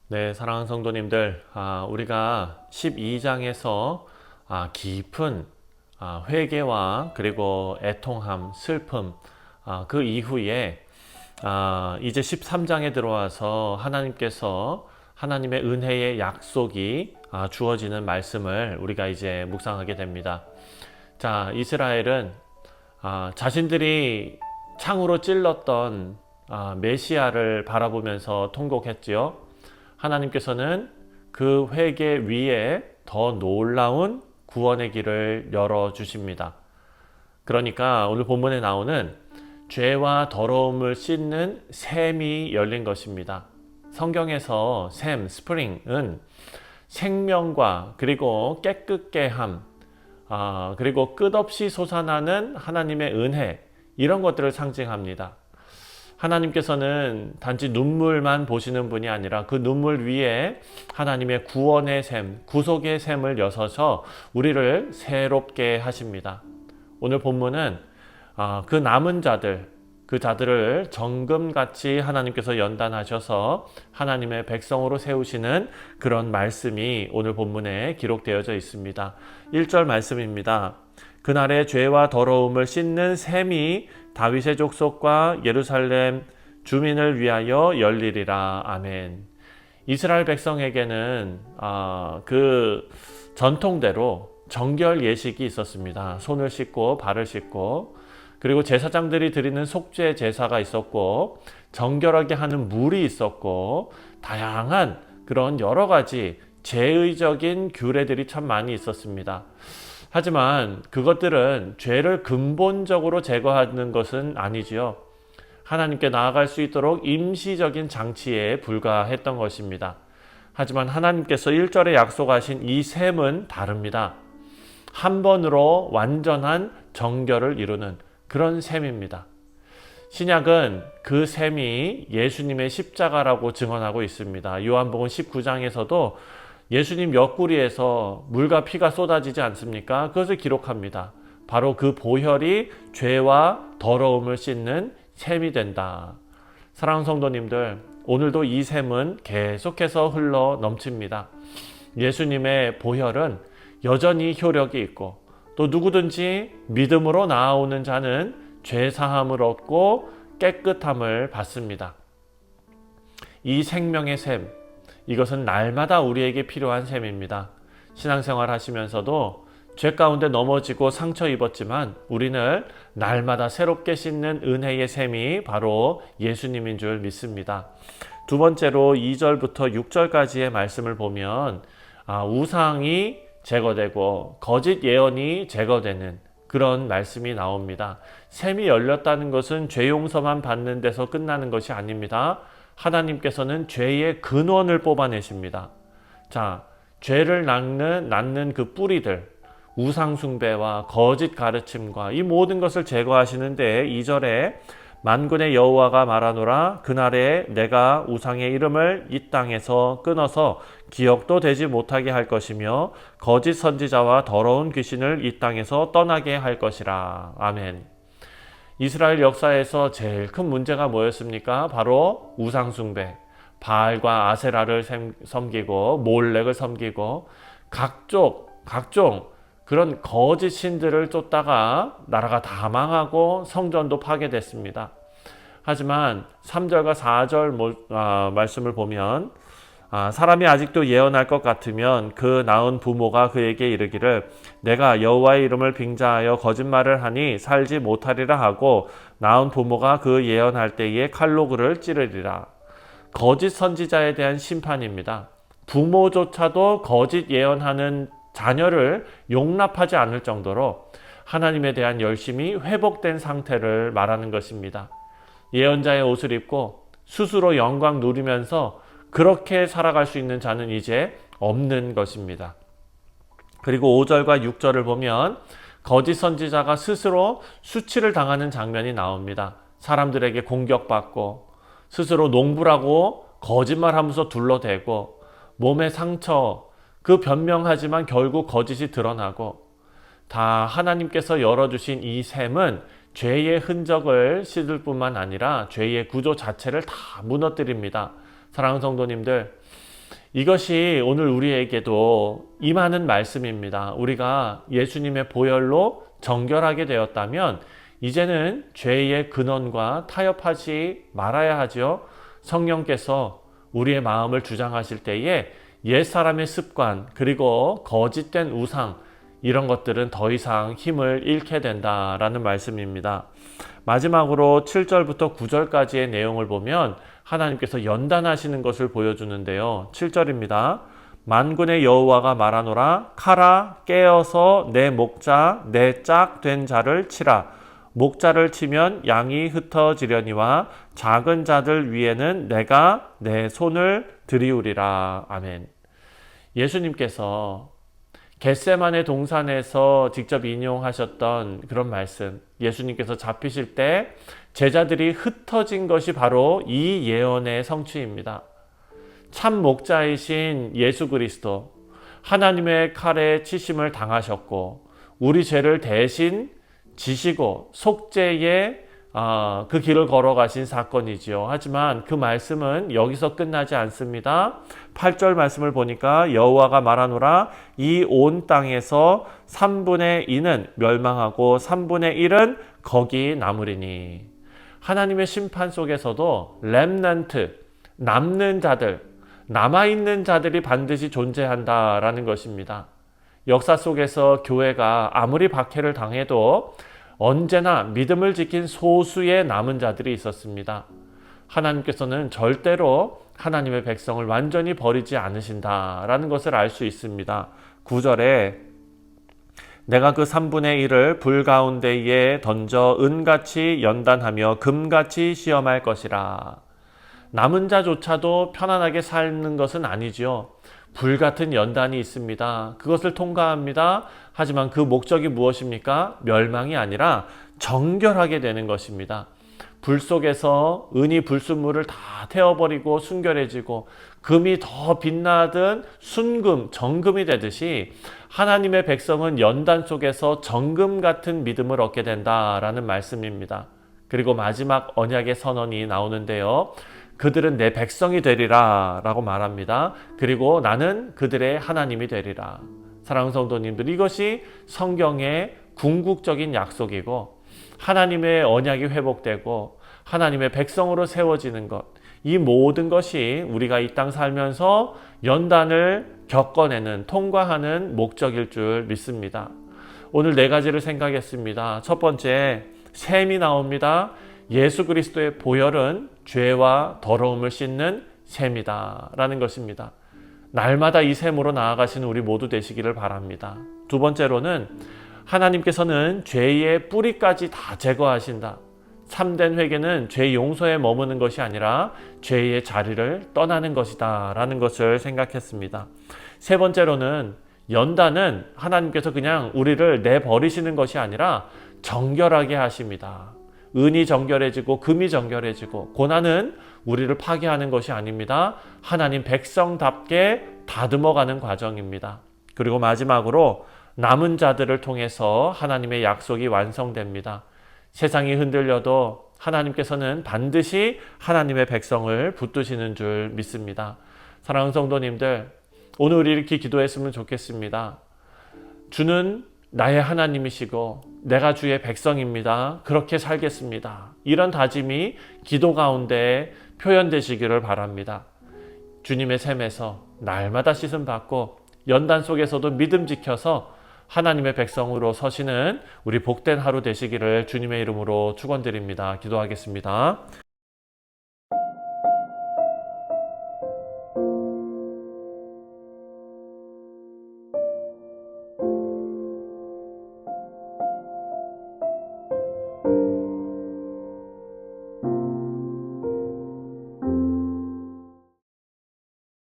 네, 사랑하는 성도님들, 우리가 12장에서 깊은 회개와 그리고 애통함, 슬픔, 그 이후에 이제 13장에 들어와서 하나님께서 하나님의 은혜의 약속이 주어지는 말씀을 우리가 이제 묵상하게 됩니다. 자, 이스라엘은 자신들이 창으로 찔렀던 메시아를 바라보면서 통곡했지요. 하나님께서는 그 회개 위에 더 놀라운 구원의 길을 열어주십니다. 그러니까 오늘 본문에 나오는 죄와 더러움을 씻는 샘이 열린 것입니다. 성경에서 샘, 스프링은 생명과 그리고 깨끗게 함, 그리고 끝없이 솟아나는 하나님의 은혜, 이런 것들을 상징합니다. 하나님께서는 단지 눈물만 보시는 분이 아니라 그 눈물 위에 하나님의 구원의 샘, 구속의 샘을 여셔서 우리를 새롭게 하십니다. 오늘 본문은 그 남은 자들, 그 자들을 정금같이 하나님께서 연단하셔서 하나님의 백성으로 세우시는 그런 말씀이 오늘 본문에 기록되어져 있습니다. 1절 말씀입니다. 그날의 죄와 더러움을 씻는 샘이 다윗의 족속과 예루살렘 주민을 위하여 열리리라. 아멘. 이스라엘 백성에게는 그 전통대로 정결 예식이 있었습니다. 손을 씻고 발을 씻고, 그리고 제사장들이 드리는 속죄 제사가 있었고, 정결하게 하는 물이 있었고, 다양한 그런 여러 가지 제의적인 규례들이 참 많이 있었습니다. 하지만 그것들은 죄를 근본적으로 제거하는 것은 아니지요. 하나님께 나아갈 수 있도록 임시적인 장치에 불과했던 것입니다. 하지만 하나님께서 1절에 약속하신 이 셈은 다릅니다. 한 번으로 완전한 정결을 이루는 그런 셈입니다. 신약은 그 셈이 예수님의 십자가라고 증언하고 있습니다. 요한복음 19장에서도 예수님 옆구리에서 물과 피가 쏟아지지 않습니까? 그것을 기록합니다. 바로 그 보혈이 죄와 더러움을 씻는 셈이 된다. 사랑하는 성도님들, 오늘도 이 셈은 계속해서 흘러 넘칩니다. 예수님의 보혈은 여전히 효력이 있고, 또 누구든지 믿음으로 나아오는 자는 죄 사함을 얻고 깨끗함을 받습니다. 이 생명의 셈, 이것은 날마다 우리에게 필요한 셈입니다. 신앙생활 하시면서도 죄 가운데 넘어지고 상처 입었지만 우리는 날마다 새롭게 씻는 은혜의 셈이 바로 예수님인 줄 믿습니다. 두 번째로 2절부터 6절까지의 말씀을 보면 우상이 제거되고 거짓 예언이 제거되는 그런 말씀이 나옵니다. 셈이 열렸다는 것은 죄 용서만 받는 데서 끝나는 것이 아닙니다. 하나님께서는 죄의 근원을 뽑아내십니다. 자, 죄를 낳는 그 뿌리들, 우상숭배와 거짓 가르침과 이 모든 것을 제거하시는데 2절에 만군의 여호와가 말하노라 그날에 내가 우상의 이름을 이 땅에서 끊어서 기억도 되지 못하게 할 것이며 거짓 선지자와 더러운 귀신을 이 땅에서 떠나게 할 것이라. 아멘. 이스라엘 역사에서 제일 큰 문제가 뭐였습니까? 바로 우상숭배, 바알과 아세라를 섬기고 몰렉을 섬기고 각종 그런 거짓 신들을 쫓다가 나라가 다 망하고 성전도 파괴됐습니다. 하지만 3절과 4절 말씀을 보면 사람이 아직도 예언할 것 같으면 그 낳은 부모가 그에게 이르기를 내가 여호와의 이름을 빙자하여 거짓말을 하니 살지 못하리라 하고 낳은 부모가 그 예언할 때에 칼로 그를 찌르리라. 거짓 선지자에 대한 심판입니다. 부모조차도 거짓 예언하는 자녀를 용납하지 않을 정도로 하나님에 대한 열심이 회복된 상태를 말하는 것입니다. 예언자의 옷을 입고 스스로 영광 누리면서 그렇게 살아갈 수 있는 자는 이제 없는 것입니다. 그리고 5절과 6절을 보면 거짓 선지자가 스스로 수치를 당하는 장면이 나옵니다. 사람들에게 공격받고 스스로 농부라고 거짓말하면서 둘러대고 몸에 상처, 그 변명하지만 결국 거짓이 드러나고, 다 하나님께서 열어주신 이 셈은 죄의 흔적을 씻을 뿐만 아니라 죄의 구조 자체를 다 무너뜨립니다. 사랑하는 성도님들, 이것이 오늘 우리에게도 임하는 말씀입니다. 우리가 예수님의 보혈로 정결하게 되었다면 이제는 죄의 근원과 타협하지 말아야 하죠. 성령께서 우리의 마음을 주장하실 때에 옛사람의 습관 그리고 거짓된 우상 이런 것들은 더 이상 힘을 잃게 된다라는 말씀입니다. 마지막으로 7절부터 9절까지의 내용을 보면 하나님께서 연단하시는 것을 보여주는데요. 7절입니다. 만군의 여호와가 말하노라 칼아 깨어서 내 목자 내 짝 된 자를 치라. 목자를 치면 양이 흩어지려니와 작은 자들 위에는 내가 내 손을 들이우리라. 아멘. 예수님께서 겟세마네 동산에서 직접 인용하셨던 그런 말씀, 예수님께서 잡히실 때 제자들이 흩어진 것이 바로 이 예언의 성취입니다. 참 목자이신 예수 그리스도, 하나님의 칼에 치심을 당하셨고 우리 죄를 대신 지시고 속죄의 그 길을 걸어가신 사건이지요. 하지만 그 말씀은 여기서 끝나지 않습니다. 8절 말씀을 보니까 여호와가 말하노라 이 온 땅에서 3분의 2는 멸망하고 3분의 1은 거기 남으리니. 하나님의 심판 속에서도 렘넌트, 남는 자들, 남아있는 자들이 반드시 존재한다라는 것입니다. 역사 속에서 교회가 아무리 박해를 당해도 언제나 믿음을 지킨 소수의 남은 자들이 있었습니다. 하나님께서는 절대로 하나님의 백성을 완전히 버리지 않으신다라는 것을 알 수 있습니다. 9절에 내가 그 3분의 1을 불 가운데에 던져 은같이 연단하며 금같이 시험할 것이라. 남은 자조차도 편안하게 사는 것은 아니지요. 불같은 연단이 있습니다. 그것을 통과합니다. 하지만 그 목적이 무엇입니까? 멸망이 아니라 정결하게 되는 것입니다. 불 속에서 은이 불순물을 다 태워버리고 순결해지고 금이 더 빛나든 순금, 정금이 되듯이 하나님의 백성은 연단 속에서 정금 같은 믿음을 얻게 된다라는 말씀입니다. 그리고 마지막 언약의 선언이 나오는데요. 그들은 내 백성이 되리라 라고 말합니다. 그리고 나는 그들의 하나님이 되리라. 사랑하는 성도님들, 이것이 성경의 궁극적인 약속이고 하나님의 언약이 회복되고 하나님의 백성으로 세워지는 것, 이 모든 것이 우리가 이 땅 살면서 연단을 겪어내는, 통과하는 목적일 줄 믿습니다. 오늘 네 가지를 생각했습니다. 첫 번째, 셈이 나옵니다. 예수 그리스도의 보혈은 죄와 더러움을 씻는 셈이다 라는 것입니다. 날마다 이 셈으로 나아가시는 우리 모두 되시기를 바랍니다. 두 번째로는 하나님께서는 죄의 뿌리까지 다 제거하신다. 참된 회개는 죄 용서에 머무는 것이 아니라 죄의 자리를 떠나는 것이다 라는 것을 생각했습니다. 세 번째로는 연단은 하나님께서 그냥 우리를 내버리시는 것이 아니라 정결하게 하십니다. 은이 정결해지고 금이 정결해지고 고난은 우리를 파괴하는 것이 아닙니다. 하나님 백성답게 다듬어가는 과정입니다. 그리고 마지막으로 남은 자들을 통해서 하나님의 약속이 완성됩니다. 세상이 흔들려도 하나님께서는 반드시 하나님의 백성을 붙드시는 줄 믿습니다. 사랑하는 성도님들, 오늘 우리 이렇게 기도했으면 좋겠습니다. 주는 나의 하나님이시고 내가 주의 백성입니다. 그렇게 살겠습니다. 이런 다짐이 기도 가운데 표현되시기를 바랍니다. 주님의 셈에서 날마다 씻음 받고 연단 속에서도 믿음 지켜서 하나님의 백성으로 서시는 우리 복된 하루 되시기를 주님의 이름으로 축원드립니다. 기도하겠습니다.